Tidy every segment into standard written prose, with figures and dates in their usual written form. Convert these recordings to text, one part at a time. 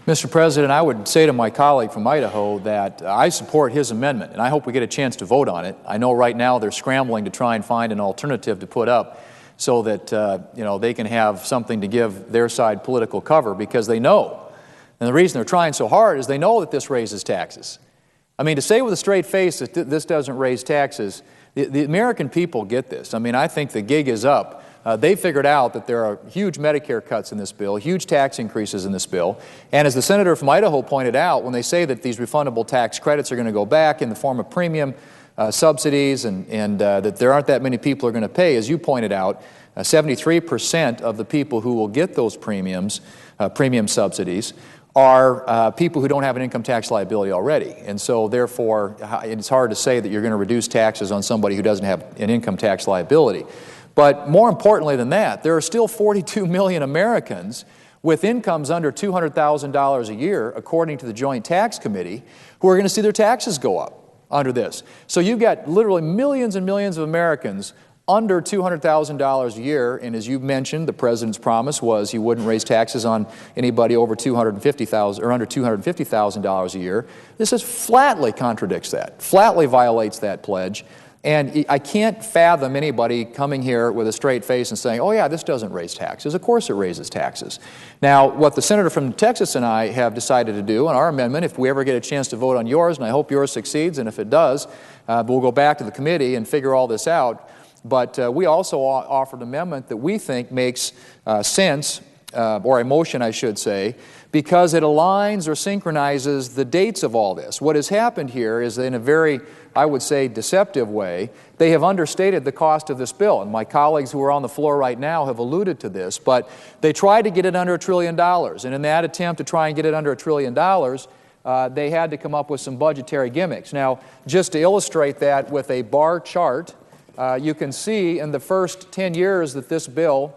Mr. President, I would say to my colleague from Idaho that I support his amendment, and I hope we get a chance to vote on it. I know right now they're scrambling to try and find an alternative to put up so that they can have something to give their side political cover, because they know, and the reason they're trying so hard is they know that this raises taxes. I mean, to say with a straight face that this doesn't raise taxes, the American people get this. I mean, I think the gig is up. They figured out that there are huge Medicare cuts in this bill, huge tax increases in this bill, and as the senator from Idaho pointed out, when they say that these refundable tax credits are going to go back in the form of premium subsidies and that there aren't that many people who are going to pay, as you pointed out, 73% of the people who will get those premium subsidies are people who don't have an income tax liability already. And so, therefore, it's hard to say that you're going to reduce taxes on somebody who doesn't have an income tax liability. But more importantly than that, there are still 42 million Americans with incomes under $200,000 a year, according to the Joint Tax Committee, who are going to see their taxes go up under this. So you've got literally millions and millions of Americans under $200,000 a year, and as you mentioned, the President's promise was he wouldn't raise taxes on anybody over $250,000 or under $250,000 a year. This just flatly contradicts that, flatly violates that pledge. And I can't fathom anybody coming here with a straight face and saying, oh yeah, this doesn't raise taxes. Of course it raises taxes. Now, what the senator from Texas and I have decided to do on our amendment, if we ever get a chance to vote on yours, and I hope yours succeeds, and if it does, we'll go back to the committee and figure all this out. But we also offered an amendment that we think makes sense, or a motion I should say, because it aligns or synchronizes the dates of all this. What has happened here is, in a very, I would say, deceptive way, they have understated the cost of this bill. And my colleagues who are on the floor right now have alluded to this, but they tried to get it under $1 trillion. And in that attempt to try and get it under $1 trillion, they had to come up with some budgetary gimmicks. Now, just to illustrate that with a bar chart, you can see in the first 10 years that this bill,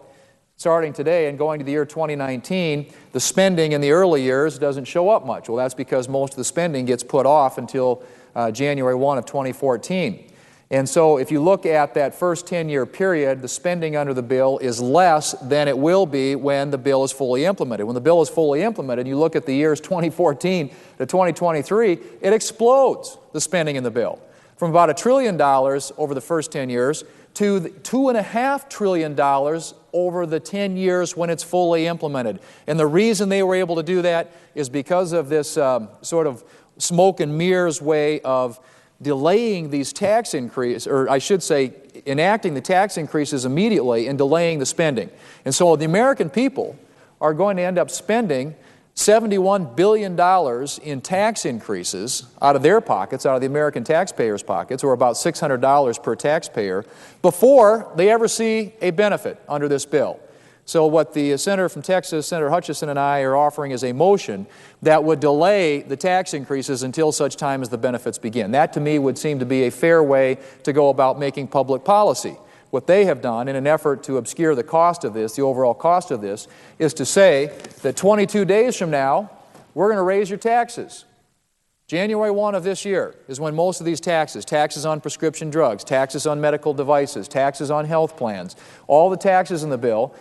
starting today and going to the year 2019, the spending in the early years doesn't show up much. Well, that's because most of the spending gets put off until January 1 of 2014. And so if you look at that first 10-year period, the spending under the bill is less than it will be when the bill is fully implemented. When the bill is fully implemented, you look at the years 2014 to 2023, it explodes, the spending in the bill, from about $1 trillion over the first 10 years to $2.5 trillion over the 10 years when it's fully implemented. And the reason they were able to do that is because of this sort of smoke and mirrors way of delaying these tax increases, or I should say enacting the tax increases immediately and delaying the spending. And so the American people are going to end up spending $71 billion in tax increases out of their pockets, out of the American taxpayers' pockets, or about $600 per taxpayer, before they ever see a benefit under this bill. So what the senator from Texas, Senator Hutchison, and I are offering is a motion that would delay the tax increases until such time as the benefits begin. That, to me, would seem to be a fair way to go about making public policy. What they have done in an effort to obscure the cost of this, the overall cost of this, is to say that 22 days from now, we're going to raise your taxes. January 1 of this year is when most of these taxes on prescription drugs, taxes on medical devices, taxes on health plans, all the taxes in the bill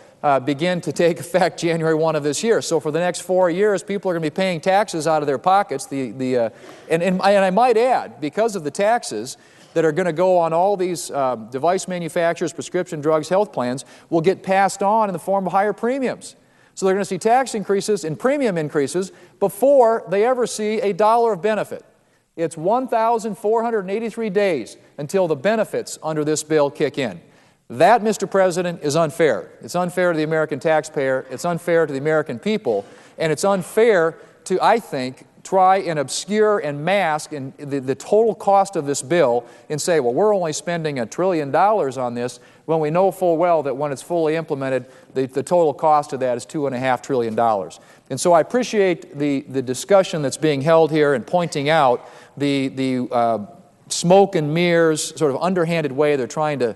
begin to take effect January 1 of this year. So for the next 4 years, people are going to be paying taxes out of their pockets. And I might add, because of the taxes that are going to go on all these device manufacturers, prescription drugs, health plans, will get passed on in the form of higher premiums. So they're going to see tax increases and premium increases before they ever see a dollar of benefit. It's 1,483 days until the benefits under this bill kick in. That, Mr. President, is unfair. It's unfair to the American taxpayer, it's unfair to the American people, and it's unfair to, I think, try and obscure and mask the total cost of this bill and say, well, we're only spending $1 trillion on this, when we know full well that when it's fully implemented, the total cost of that is $2.5 trillion. And so I appreciate the discussion that's being held here and pointing out the smoke and mirrors, sort of underhanded way they're trying to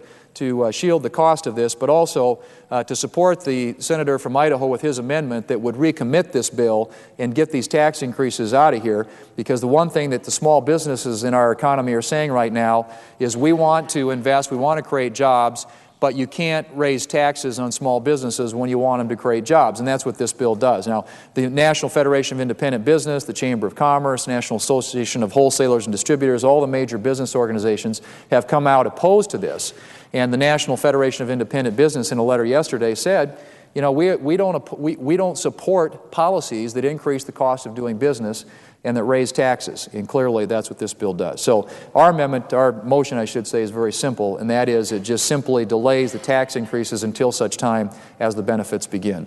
shield the cost of this, but also to support the senator from Idaho with his amendment that would recommit this bill and get these tax increases out of here, because the one thing that the small businesses in our economy are saying right now is we want to invest, we want to create jobs, but you can't raise taxes on small businesses when you want them to create jobs, and that's what this bill does. Now, the National Federation of Independent Business, the Chamber of Commerce, National Association of Wholesalers and Distributors, all the major business organizations have come out opposed to this. And the National Federation of Independent Business, in a letter yesterday, said, you know, we don't support policies that increase the cost of doing business and that raise taxes, and clearly that's what this bill does. So our amendment, our motion, I should say, is very simple, and that is it just simply delays the tax increases until such time as the benefits begin.